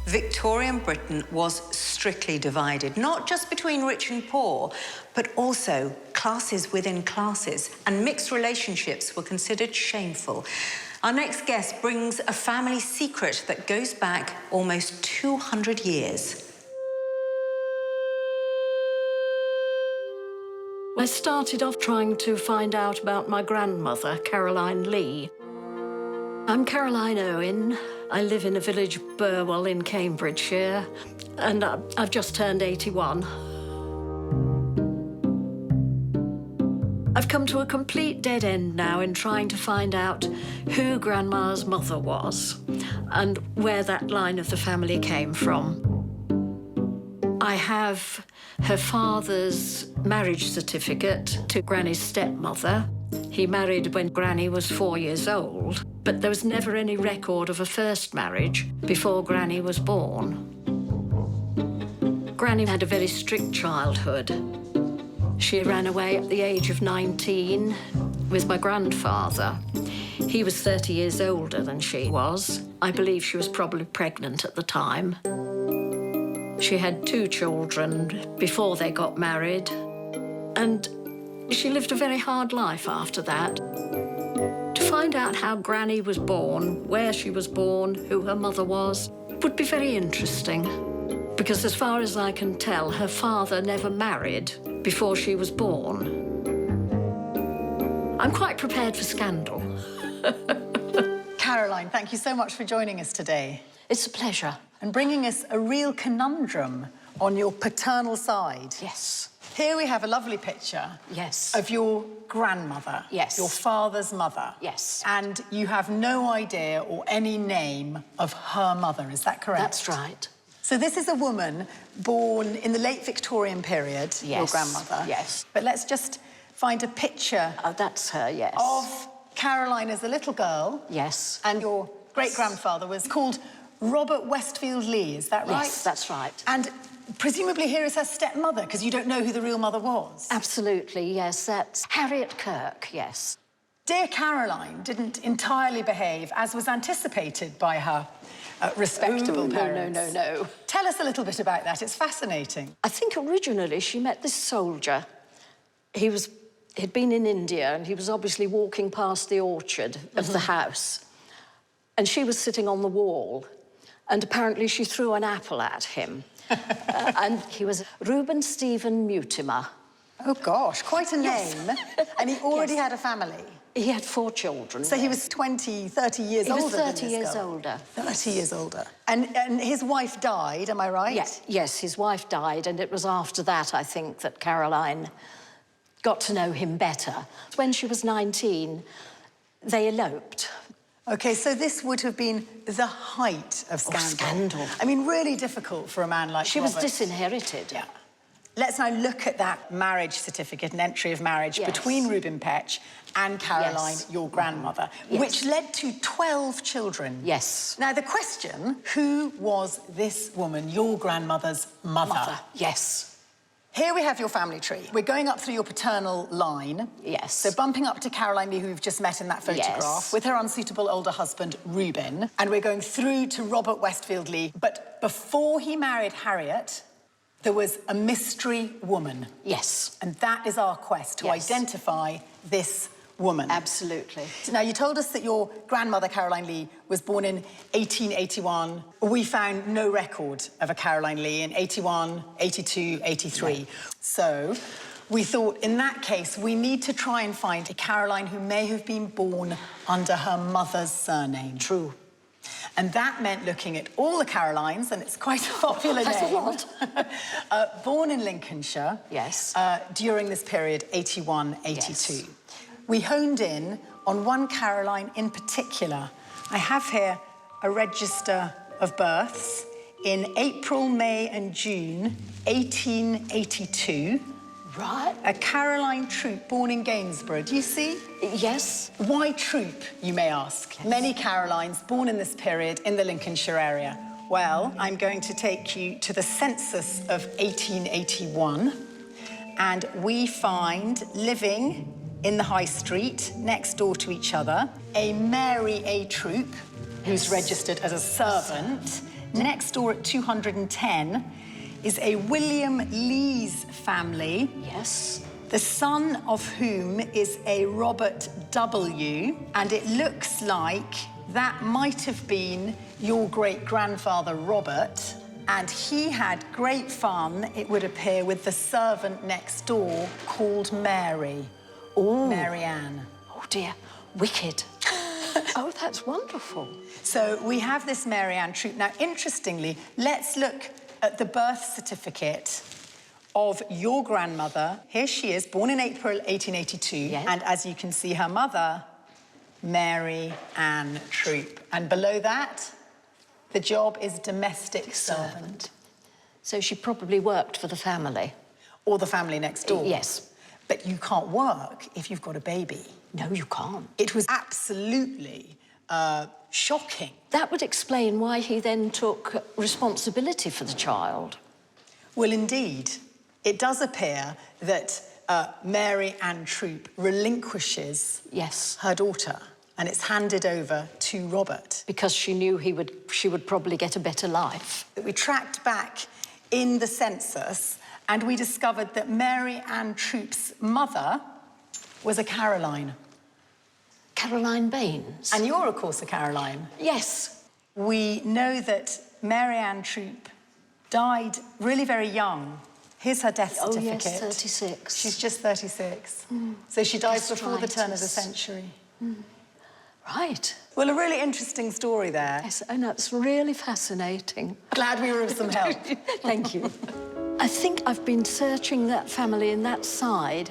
Victorian Britain was strictly divided, not just between rich and poor, but also classes within classes, and mixed relationships were considered shameful. Our next guest brings a family secret that goes back almost 200 years. I started off trying to find out about my grandmother, Caroline Lee. I'm Caroline Owen. I live in a village, Burwell, in Cambridgeshire, and I've just turned 81. I've come to a complete dead end now in trying to find out who Grandma's mother was and where that line of the family came from. I have her father's marriage certificate to Granny's stepmother. He married when Granny was 4 years old, but there was never any record of a first marriage before Granny was born. Granny had a very strict childhood. She ran away at the age of 19 with my grandfather. He was 30 years older than she was. I believe she was probably pregnant at the time. She had 2 children before they got married, and she lived a very hard life after that. To find out how Granny was born, where she was born, who her mother was, would be very interesting. Because as far as I can tell, her father never married before she was born. I'm quite prepared for scandal. Caroline, thank you so much for joining us today. It's a pleasure. And bringing us a real conundrum on your paternal side. Yes. Here we have a lovely picture. Yes. Of your grandmother. Yes. Your father's mother. Yes. And you have no idea or any name of her mother, is that correct? That's right. So this is a woman born in the late Victorian period, Yes. your grandmother. Yes. But let's just find a picture Oh, that's her, yes. of Caroline as a little girl. Yes. And your great-grandfather was called Robert Westfield Lee, is that right? Yes, that's right. And presumably here is her stepmother, because you don't know who the real mother was. Absolutely, yes. That's Harriet Kirk, yes. Dear Caroline didn't entirely behave as was anticipated by her respectable parents. No. Tell us a little bit about that. It's fascinating. I think originally she met this soldier. He'd been in India, and he was obviously walking past the orchard of the house. And she was sitting on the wall, and apparently she threw an apple at him. And he was Reuben Stephen Mutimer. Oh, gosh, quite a name. Yes. And he already Yes. had a family. He had 4 children. So he was 20, 30 years older He was than 30 this years girl. older. 30 years older. And his wife died, am I right? Yes, his wife died, and it was after that, I think, that Caroline got to know him better. When she was 19, they eloped. OK, so this would have been the height of scandal. Scandal. I mean, really difficult for a man like She was Robert. disinherited. Yeah. Let's now look at that marriage certificate and entry of marriage Yes. between Reuben Petch and Caroline, Yes. your grandmother, Yes. which led to 12 children. Yes. Now, the question, who was this woman, your grandmother's mother? Yes. Here we have your family tree. We're going up through your paternal line. Yes. So bumping up to Caroline Lee, who we've just met in that photograph, Yes. with her unsuitable older husband, Reuben. And we're going through to Robert Westfield Lee. But before he married Harriet, there was a mystery woman. Yes. And that is our quest, to Yes. identify this woman. Absolutely. Now, you told us that your grandmother, Caroline Lee, was born in 1881. We found no record of a Caroline Lee in 81, 82, 83. No. So we thought, in that case, we need to try and find a Caroline who may have been born under her mother's surname. True. And that meant looking at all the Carolines, and it's quite a popular That's a name. lot. Born in Lincolnshire. Yes. During this period, 81, 82. Yes. We honed in on one Caroline in particular. I have here a register of births in April, May and June 1882. Right. A Caroline Troop born in Gainsborough. Do you see? Yes. Why Troop, you may ask? Yes. Many Carolines born in this period in the Lincolnshire area. Well, I'm going to take you to the census of 1881, and we find living in the High Street, next door to each other, a Mary A. Troop, who's registered as a servant. Next door at 210 is a William Lees family. Yes. The son of whom is a Robert W. And it looks like that might have been your great-grandfather, Robert. And he had great fun, it would appear, with the servant next door called Mary. Oh. Mary Ann. Oh, dear. Wicked. Oh, that's wonderful. So we have this Mary Ann Troop. Now, interestingly, let's look at the birth certificate of your grandmother. Here she is, born in April 1882. Yes. And as you can see, her mother, Mary Ann Troop. And below that, the job is domestic servant. So she probably worked for the family. Or the family next door. Yes. But you can't work if you've got a baby. No, you can't. It was absolutely shocking. That would explain why he then took responsibility for the child. Well, indeed. It does appear that Mary Ann Troop relinquishes Yes. her daughter, and it's handed over to Robert. Because she knew she would probably get a better life. We tracked back in the census, and we discovered that Mary Ann Troop's mother was a Caroline. Caroline Baines. And you're, of course, a Caroline. Yes. We know that Mary Ann Troop died really very young. Here's her death certificate. Oh, yes, 36. She's just 36. So she dies before the turn of the Gastritis. century. Right. Well, a really interesting story there. Yes, oh no, it's really fascinating. Glad we were of some help. Thank you. I think I've been searching that family in that side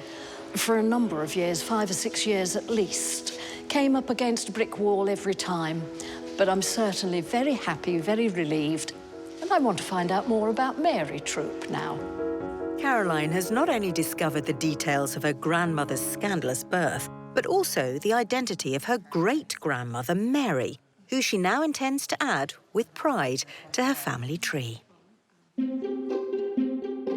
for a number of years, 5 or 6 years at least. Came up against a brick wall every time, but I'm certainly very happy, very relieved, and I want to find out more about Mary Troop now. Caroline has not only discovered the details of her grandmother's scandalous birth, but also the identity of her great-grandmother, Mary, who she now intends to add, with pride, to her family tree.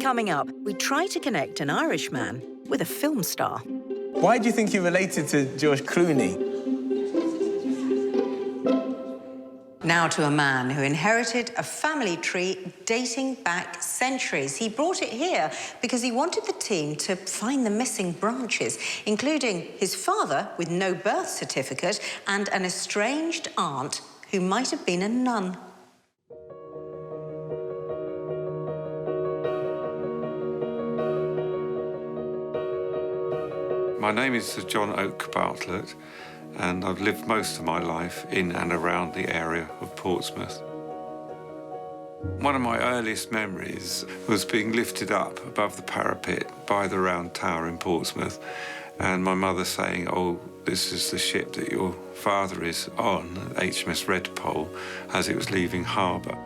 Coming up, we try to connect an Irishman with a film star. Why do you think you're related to George Clooney? Now to a man who inherited a family tree dating back centuries. He brought it here because he wanted the team to find the missing branches, including his father with no birth certificate and an estranged aunt who might have been a nun. My name is Sir John Oak Bartlett, and I've lived most of my life in and around the area of Portsmouth. One of my earliest memories was being lifted up above the parapet by the Round Tower in Portsmouth, and my mother saying, "Oh, this is the ship that your father is on, HMS Redpole," as it was leaving harbour.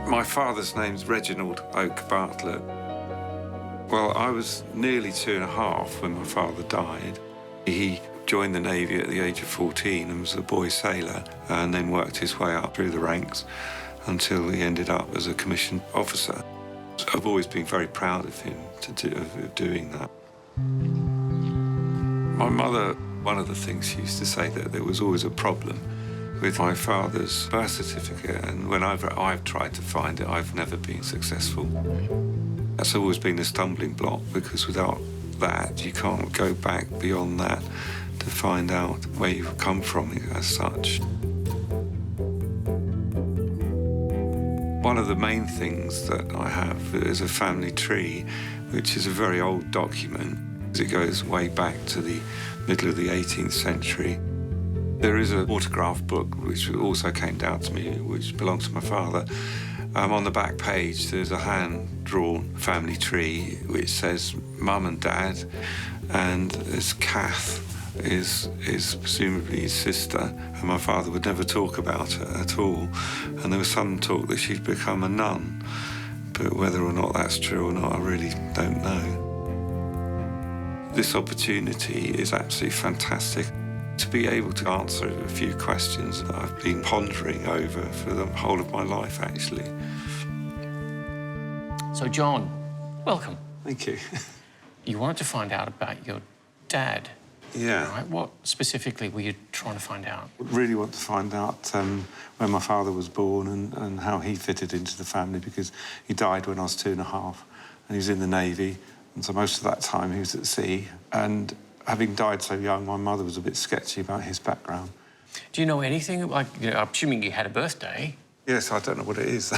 My father's name's Reginald Oak Bartlett. Well, I was nearly 2.5 when my father died. He joined the Navy at the age of 14 and was a boy sailor, and then worked his way up through the ranks until he ended up as a commissioned officer. I've always been very proud of him of doing that. My mother, one of the things she used to say, that there was always a problem with my father's birth certificate, and whenever I've tried to find it, I've never been successful. That's always been a stumbling block, because without that, you can't go back beyond that to find out where you've come from as such. One of the main things that I have is a family tree, which is a very old document. It goes way back to the middle of the 18th century. There is an autograph book which also came down to me, which belongs to my father. On the back page, there's a hand-drawn family tree which says Mum and Dad, and there's Kath is presumably his sister, and my father would never talk about her at all. And there was some talk that she'd become a nun, but whether or not that's true or not, I really don't know. This opportunity is absolutely fantastic. To be able to answer a few questions that I've been pondering over for the whole of my life, actually. So, John, welcome. Thank you. You wanted to find out about your dad. Yeah. Right. What specifically were you trying to find out? Really want to find out when my father was born and how he fitted into the family, because he died when I was 2.5 and he was in the Navy, and so most of that time he was at sea. And having died so young, my mother was a bit sketchy about his background. Do you know anything? Like, you know, I'm assuming you had a birthday. Yes, I don't know what it is.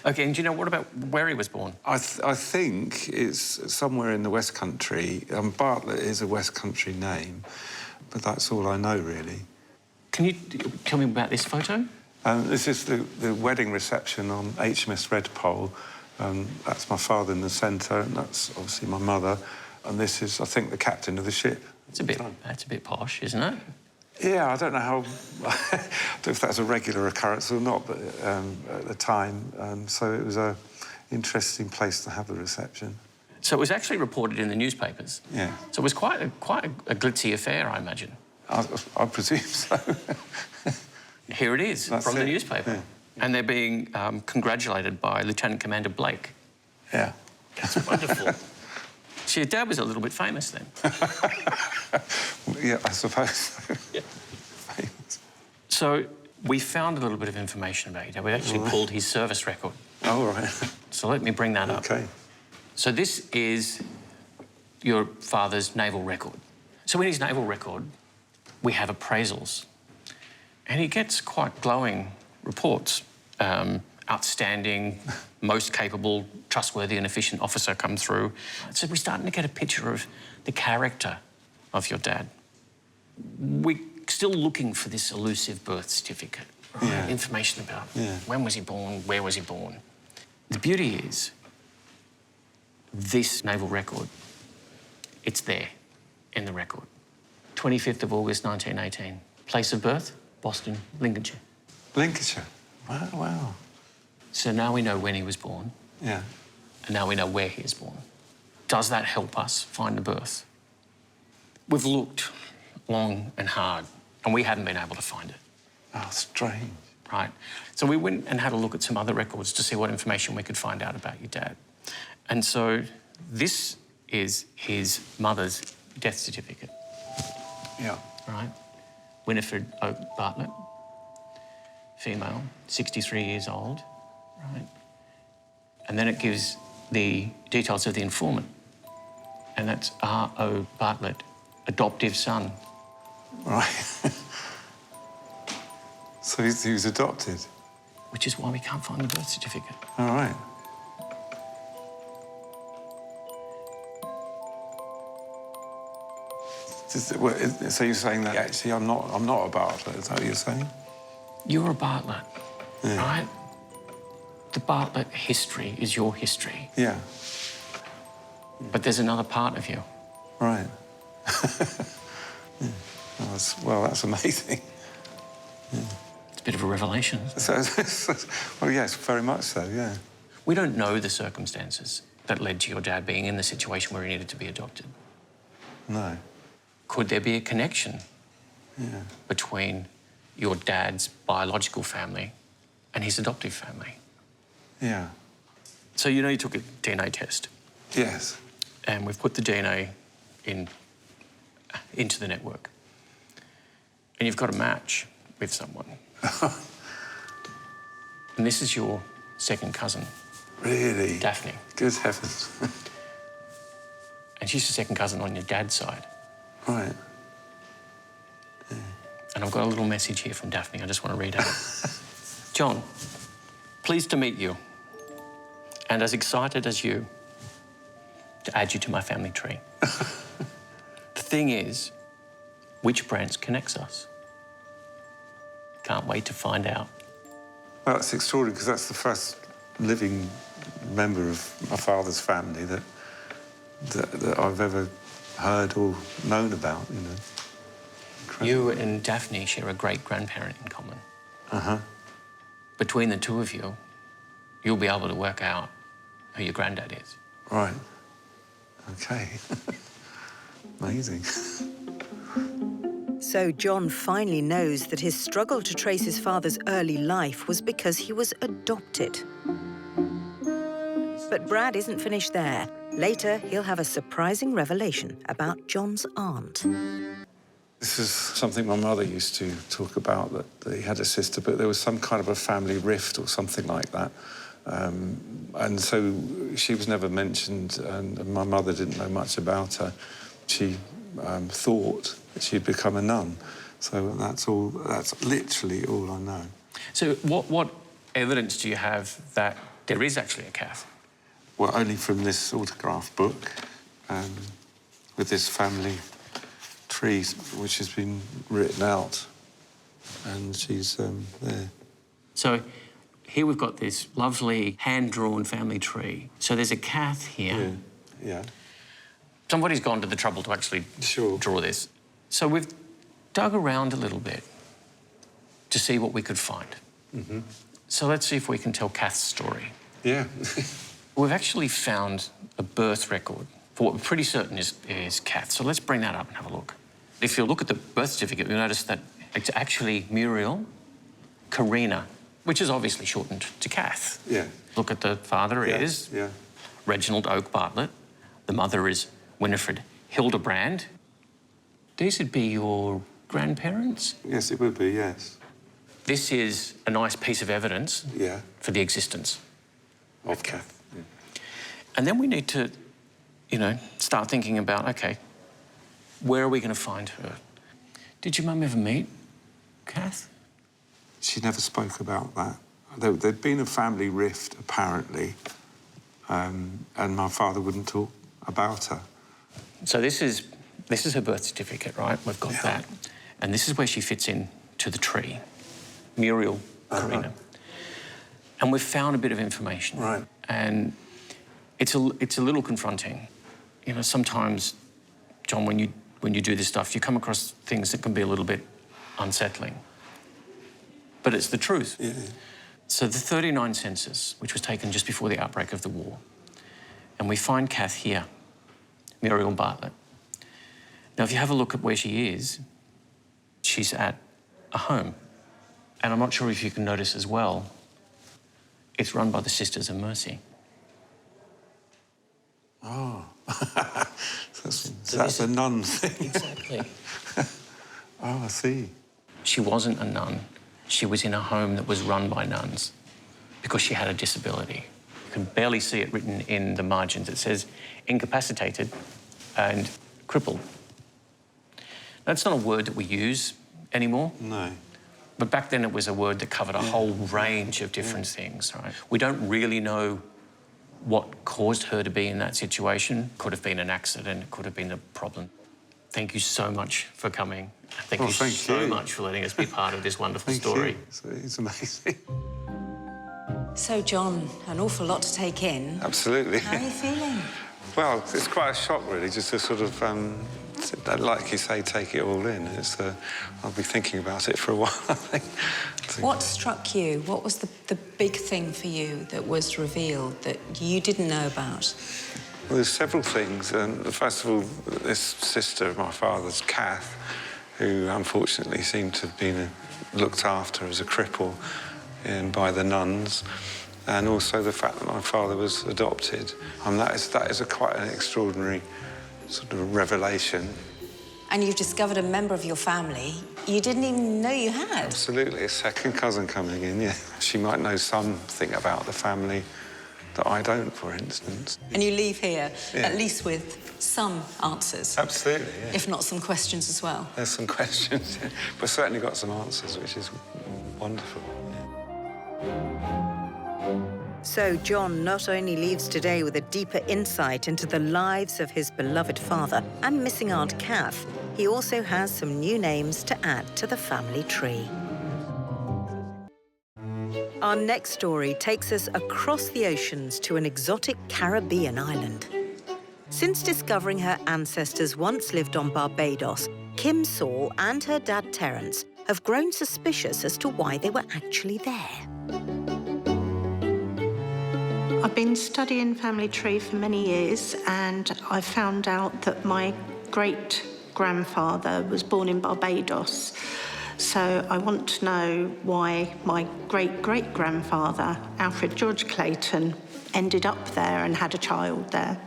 OK, and do you know what about where he was born? I think it's somewhere in the West Country. Bartlett is a West Country name, but that's all I know, really. Can you tell me about this photo? This is the wedding reception on HMS Redpole. That's my father in the centre, and that's obviously my mother. And this is, I think, the captain of the ship. That's a bit posh, isn't it? Yeah, I don't know how... I don't know if that's a regular occurrence or not, but at the time. So it was an interesting place to have the reception. So it was actually reported in the newspapers? Yeah. So it was quite a glitzy affair, I imagine? I presume so. Here it is, That's from the it. newspaper. Yeah. And they're being congratulated by Lieutenant Commander Blake. Yeah. That's wonderful. So your dad was a little bit famous then? Yeah, I suppose so. Yeah. So we found a little bit of information about your dad. We actually pulled his service record. Oh, right. So let me bring that up. OK. So this is your father's naval record. So in his naval record, we have appraisals. And he gets quite glowing reports. Outstanding, most capable, trustworthy and efficient officer come through. So we're starting to get a picture of the character of your dad. We're still looking for this elusive birth certificate. Right? Yeah. Information about Yeah. when was he born, where was he born. The beauty is, this naval record, it's there in the record. 25th of August, 1918. Place of birth, Boston, Lincolnshire. Lincolnshire. Wow, wow. So now we know when he was born, Yeah. and now we know where he is born. Does that help us find the birth? We've looked long and hard, and we haven't been able to find it. Oh, strange. Right. So we went and had a look at some other records to see what information we could find out about your dad. And so this is his mother's death certificate. Yeah. Right? Winifred Oak Bartlett, female, 63 years old, right? And then it gives the details of the informant, and that's R.O. Bartlett, adoptive son. Right. So he was adopted? Which is why we can't find the birth certificate. All right. So you're saying that actually I'm not a Bartlett, is that what you're saying? You're a Bartlett, Yeah. right? The Bartlett history is your history, Yeah. but there's another part of you. Right. Yeah. Well, that's amazing. It's a bit of a revelation. Well, yes, very much so, yeah. We don't know the circumstances that led to your dad being in the situation where he needed to be adopted. No. Could there be a connection Yeah. between your dad's biological family and his adoptive family? Yeah. So you know you took a DNA test, Yes. and we've put the DNA into the network, and you've got a match with someone. And this is your second cousin, Really? Daphne, Good heavens. and she's the second cousin on your dad's side. Right. And I've got a little message here from Daphne I just want to read out. John, pleased to meet you, and as excited as you to add you to my family tree. The thing is, which branch connects us? Can't wait to find out. Well, that's extraordinary, because that's the first living member of my father's family that I've ever heard or known about, you know. Incredible. You and Daphne share a great-grandparent in common. Uh-huh. Between the two of you, you'll be able to work out who your granddad is. Right. OK. Amazing. So John finally knows that his struggle to trace his father's early life was because he was adopted. But Brad isn't finished there. Later, he'll have a surprising revelation about John's aunt. This is something my mother used to talk about, that he had a sister, but there was some kind of a family rift or something like that. And so she was never mentioned, and my mother didn't know much about her. She thought that she'd become a nun. So that's literally all I know. So what evidence do you have that there is actually a Kath? Well, only from this autograph book, with this family tree, which has been written out, and she's there. So here we've got this lovely hand-drawn family tree. So there's a Kath here. Yeah. Somebody's gone to the trouble to actually draw this. So we've dug around a little bit to see what we could find. Mm-hmm. So let's see if we can tell Kath's story. Yeah. We've actually found a birth record for what we're pretty certain is Kath. So let's bring that up and have a look. If you look at the birth certificate, you'll notice that it's actually Muriel Karina, which is obviously shortened to Kath. Yeah. Look at the father is Reginald Oak Bartlett. The mother is Winifred Hildebrand. These would be your grandparents? Yes, it would be, yes. This is a nice piece of evidence for the existence of Kath. Yeah. And then we need to, start thinking about, OK, where are we going to find her? Did your mum ever meet Kath? She never spoke about that. There'd been a family rift, apparently, and my father wouldn't talk about her. So this is her birth certificate, right? We've got that. And this is where she fits in to the tree. Muriel Karina. And we've found a bit of information. Right. And it's a little confronting. Sometimes, John, when you do this stuff, you come across things that can be a little bit unsettling. But it's the truth. Yeah. So the 39 census, which was taken just before the outbreak of the war, and we find Kath here, Muriel Bartlett. Now, if you have a look at where she is, she's at a home. And I'm not sure if you can notice as well, it's run by the Sisters of Mercy. Oh. That's a nun thing. Exactly. Oh, I see. She wasn't a nun. She was in a home that was run by nuns because she had a disability. You can barely see it written in the margins. It says incapacitated and crippled. That's not a word that we use anymore. No. But back then it was a word that covered a whole range of different things, right? We don't really know what caused her to be in that situation. Could have been an accident, it could have been a problem. Thank you so much for coming. Thank you so much for letting us be part of this wonderful story. It's amazing. So, John, an awful lot to take in. Absolutely. How are you feeling? Well, it's quite a shock, really, just to sort of, like you say, take it all in. I'll be thinking about it for a while, I think. What struck you? What was the big thing for you that was revealed that you didn't know about? Well, there's several things. First of all, this sister of my father's, Kath, who unfortunately seemed to have been looked after as a cripple by the nuns, and also the fact that my father was adopted. That is quite an extraordinary sort of revelation. And you've discovered a member of your family you didn't even know you had. Absolutely, a second cousin coming in, yeah. She might know something about the family that I don't, for instance. And you leave here, at least with some answers. Absolutely, yeah. If not some questions as well. There's some questions, yeah. But certainly got some answers, which is wonderful. So John not only leaves today with a deeper insight into the lives of his beloved father and missing Aunt Kath, he also has some new names to add to the family tree. Our next story takes us across the oceans to an exotic Caribbean island. Since discovering her ancestors once lived on Barbados, Kim Saul and her dad Terence have grown suspicious as to why they were actually there. I've been studying family tree for many years, and I found out that my great-grandfather was born in Barbados. So I want to know why my great-great-grandfather, Alfred George Clayton, ended up there and had a child there.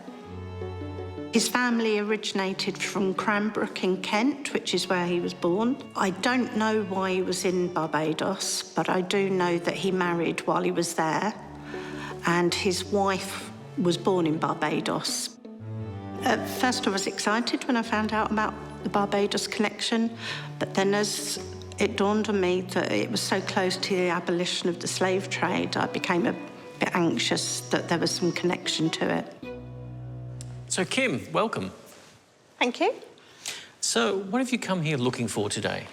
His family originated from Cranbrook in Kent, which is where he was born. I don't know why he was in Barbados, but I do know that he married while he was there, and his wife was born in Barbados. At first I was excited when I found out about the Barbados connection, but then as it dawned on me that it was so close to the abolition of the slave trade, I became a bit anxious that there was some connection to it. So, Kim, welcome. Thank you. So, what have you come here looking for today?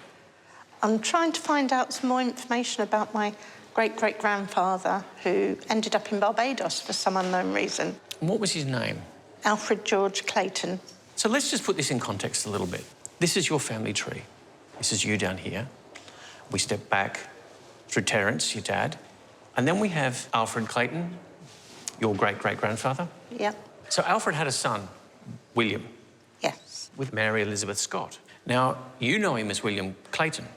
I'm trying to find out some more information about my great-great-grandfather who ended up in Barbados for some unknown reason. And what was his name? Alfred George Clayton. So let's just put this in context a little bit. This is your family tree. This is you down here. We step back through Terence, your dad, and then we have Alfred Clayton, your great-great-grandfather. Yep. So Alfred had a son, William, Yes. with Mary Elizabeth Scott. Now, you know him as William Clayton,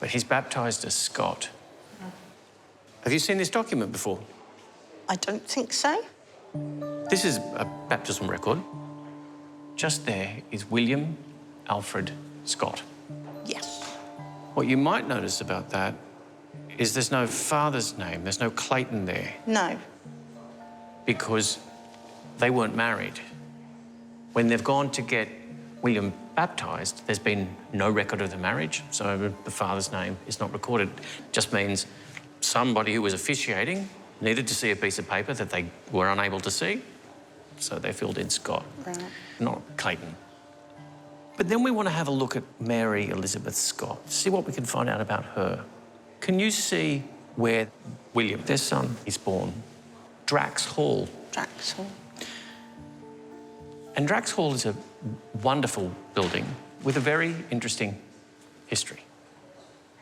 but he's baptised as Scott. Have you seen this document before? I don't think so. This is a baptismal record. Just there is William Alfred Scott. Yes. What you might notice about that is there's no father's name, there's no Clayton there, No. because they weren't married. When they've gone to get William baptised, there's been no record of the marriage, so the father's name is not recorded. Just means somebody who was officiating needed to see a piece of paper that they were unable to see, so they filled in Scott, Right. not Clayton. But then we want to have a look at Mary Elizabeth Scott, see what we can find out about her. Can you see where William, their son, is born? Drax Hall. Draxel. And Drax Hall is a wonderful building with a very interesting history.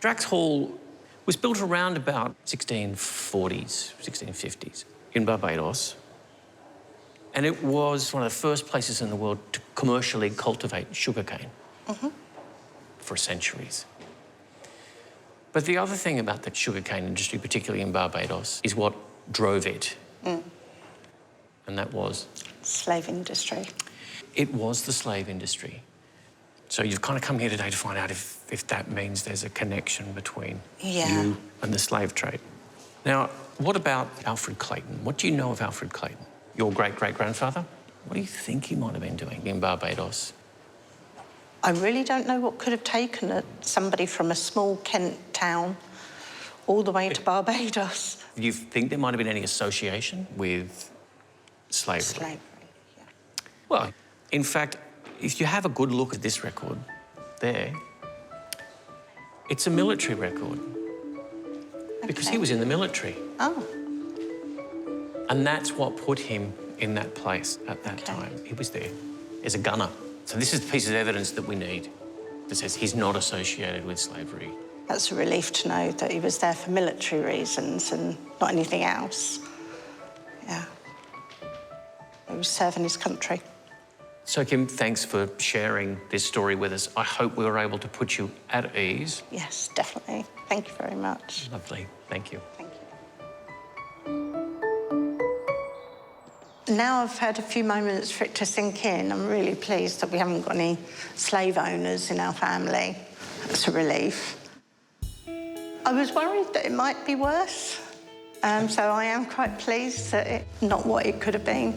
Drax Hall was built around about 1640s, 1650s in Barbados. And it was one of the first places in the world to commercially cultivate sugarcane for centuries. But the other thing about the sugarcane industry, particularly in Barbados, is what drove it. And that was? Slave industry. It was the slave industry. So you've kind of come here today to find out if that means there's a connection between you and the slave trade. Now, what about Alfred Clayton? What do you know of Alfred Clayton? Your great-great-grandfather? What do you think he might have been doing in Barbados? I really don't know what could have taken somebody from a small Kent town all the way to Barbados. Do you think there might have been any association with slavery? Slavery, yeah. Well, in fact, if you have a good look at this record there, it's a military record. Because he was in the military. Oh. And that's what put him in that place at that time. He was there as a gunner. So this is the piece of evidence that we need that says he's not associated with slavery. That's a relief to know that he was there for military reasons and not anything else. Yeah. He was serving his country. So, Kim, thanks for sharing this story with us. I hope we were able to put you at ease. Yes, definitely. Thank you very much. Lovely. Thank you. Thank you. Now I've had a few moments for it to sink in. I'm really pleased that we haven't got any slave owners in our family. That's a relief. I was worried that it might be worse. So I am quite pleased that it's not what it could have been.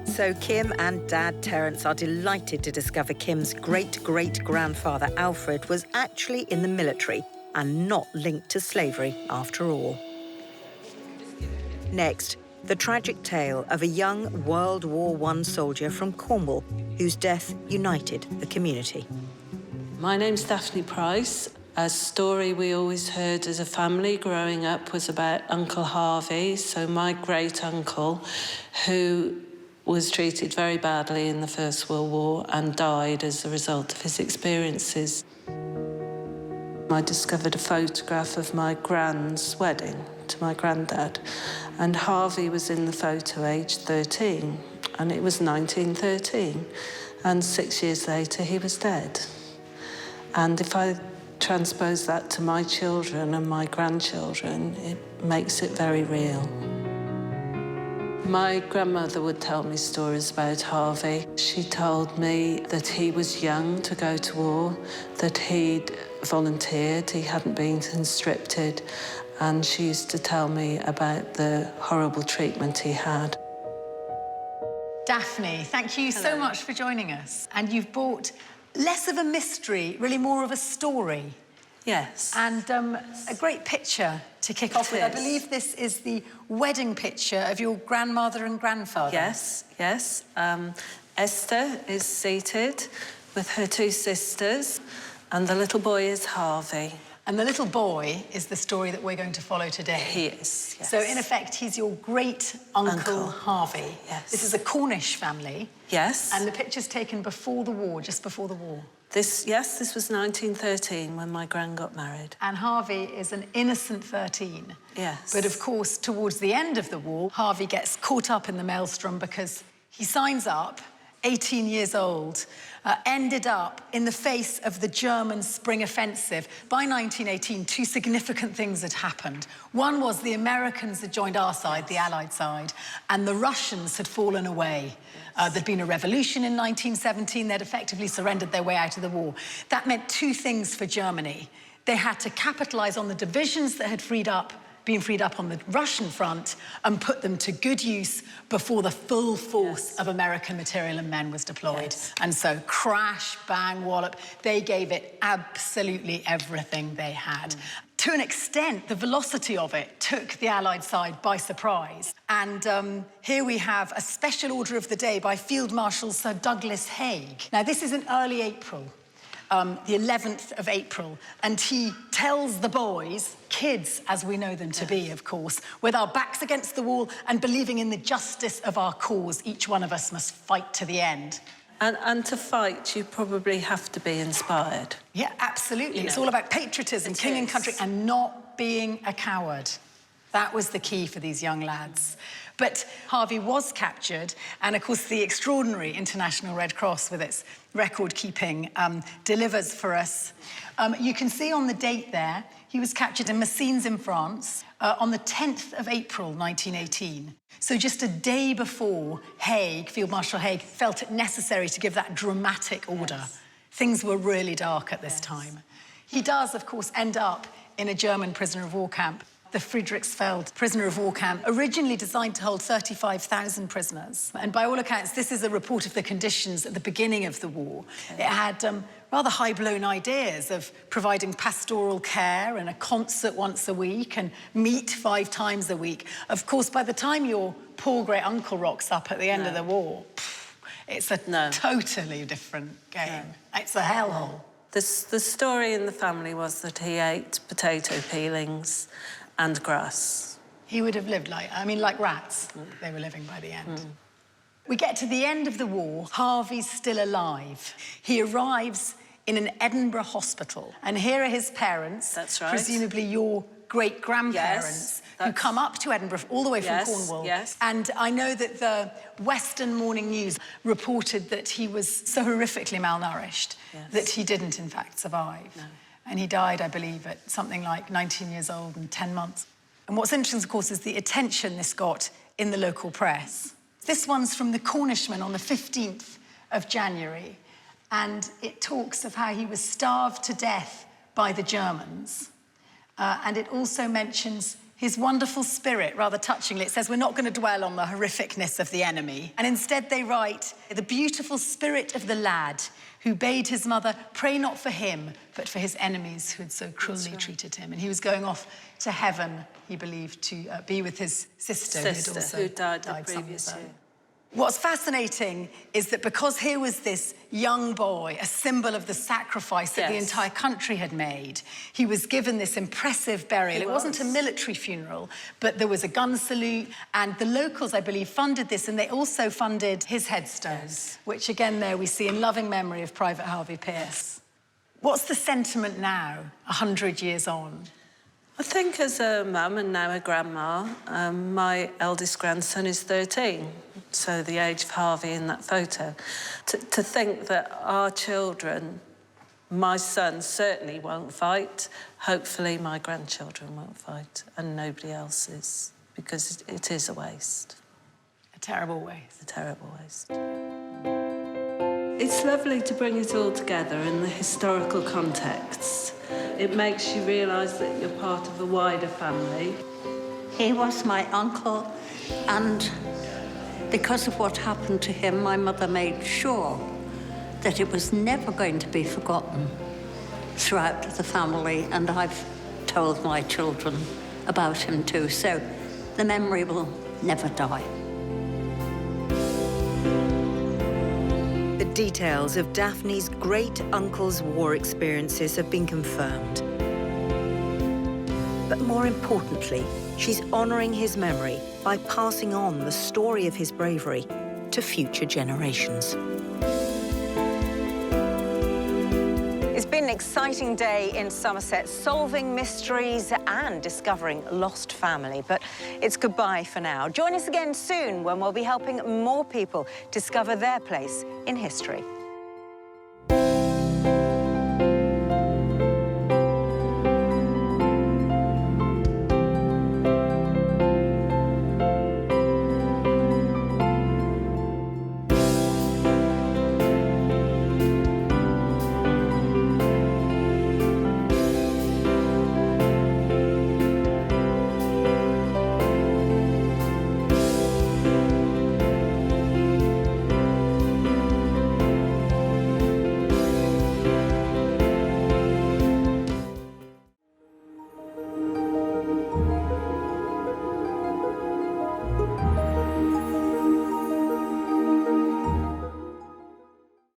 So Kim and Dad Terence are delighted to discover Kim's great-great-grandfather Alfred was actually in the military and not linked to slavery after all. Next, the tragic tale of a young World War I soldier from Cornwall whose death united the community. My name's Daphne Price. A story we always heard as a family growing up was about Uncle Harvey, so my great-uncle, who was treated very badly in the First World War and died as a result of his experiences. I discovered a photograph of my grand's wedding to my granddad, and Harvey was in the photo aged 13, and it was 1913, and 6 years later he was dead. And if I transpose that to my children and my grandchildren, it makes it very real. My grandmother would tell me stories about Harvey. She told me that he was young to go to war, that he'd volunteered, he hadn't been conscripted, and she used to tell me about the horrible treatment he had. Daphne, thank you so much for joining us. And you've brought less of a mystery, really more of a story. Yes. And a great picture to kick off with. I believe this is the wedding picture of your grandmother and grandfather. Yes, yes. Esther is seated with her two sisters, and the little boy is Harvey. And the little boy is the story that we're going to follow today. He is, yes. So, in effect, he's your great-uncle Harvey. Yes. This is a Cornish family. Yes. And the picture's taken before the war, just before the war. This was 1913 when my gran got married. And Harvey is an innocent 13. Yes. But, of course, towards the end of the war, Harvey gets caught up in the maelstrom because he signs up, 18 years old, ended up in the face of the German Spring Offensive. By 1918, two significant things had happened. One was the Americans had joined our side, the Allied side, and the Russians had fallen away. There'd been a revolution in 1917. They'd effectively surrendered their way out of the war. That meant two things for Germany. They had to capitalize on the divisions that had been freed up on the Russian front and put them to good use before the full force of American material and men was deployed. Yes. And so crash, bang, wallop, they gave it absolutely everything they had. To an extent, the velocity of it took the Allied side by surprise. And here we have a special order of the day by Field Marshal Sir Douglas Haig. Now, this is in early April. The 11th of April, and he tells the boys, kids as we know them to be, of course, with our backs against the wall and believing in the justice of our cause, each one of us must fight to the end. And to fight, you probably have to be inspired. Yeah, absolutely. It's all about patriotism, king and country, and not being a coward. That was the key for these young lads. But Harvey was captured, and of course the extraordinary International Red Cross with its record-keeping delivers for us. You can see on the date there, he was captured in Messines in France on the 10th of April, 1918. So just a day before Haig, Field Marshal Haig, felt it necessary to give that dramatic order. Yes. Things were really dark at this time. He does, of course, end up in a German prisoner of war camp. The Friedrichsfeld prisoner of war camp, originally designed to hold 35,000 prisoners. And by all accounts, this is a report of the conditions at the beginning of the war. Okay. It had rather high-blown ideas of providing pastoral care and a concert once a week and meat 5 times a week. Of course, by the time your poor great-uncle rocks up at the end of the war, it's a totally different game. It's a hellhole. The story in the family was that he ate potato peelings and grass. He would have lived like rats. They were living by the end. We get to the end of the war. Harvey's still alive. He arrives in an Edinburgh hospital, and here are his parents. That's right. Presumably your great-grandparents, who come up to Edinburgh all the way from Cornwall. Yes. And I know that the Western Morning News reported that he was so horrifically malnourished that he didn't, in fact, survive. No. And he died, I believe, at something like 19 years old and 10 months. And what's interesting, of course, is the attention this got in the local press. This one's from the Cornishman on the 15th of January. And it talks of how he was starved to death by the Germans. And it also mentions his wonderful spirit, rather touchingly. It says, we're not going to dwell on the horrificness of the enemy. And instead they write, the beautiful spirit of the lad who bade his mother pray not for him, but for his enemies who had so cruelly treated him. And he was going off to heaven, he believed, to be with his sister who died the previous year. What's fascinating is that because here was this young boy, a symbol of the sacrifice that the entire country had made, he was given this impressive burial. It wasn't a military funeral, but there was a gun salute, and the locals, I believe, funded this, and they also funded his headstone, which again there we see in loving memory of Private Harvey Pearce. What's the sentiment now, 100 years on? I think as a mum and now a grandma, my eldest grandson is 13, so the age of Harvey in that photo. To think that our children, my son certainly won't fight, hopefully my grandchildren won't fight, and nobody else's, because it is a waste. A terrible waste. A terrible waste. It's lovely to bring it all together in the historical context. It makes you realise that you're part of a wider family. He was my uncle, and because of what happened to him, my mother made sure that it was never going to be forgotten throughout the family, and I've told my children about him too, so the memory will never die. The details of Daphne's great-uncle's war experiences have been confirmed. But more importantly, she's honouring his memory by passing on the story of his bravery to future generations. It's been an exciting day in Somerset, solving mysteries and discovering lost family. But it's goodbye for now. Join us again soon when we'll be helping more people discover their place in history.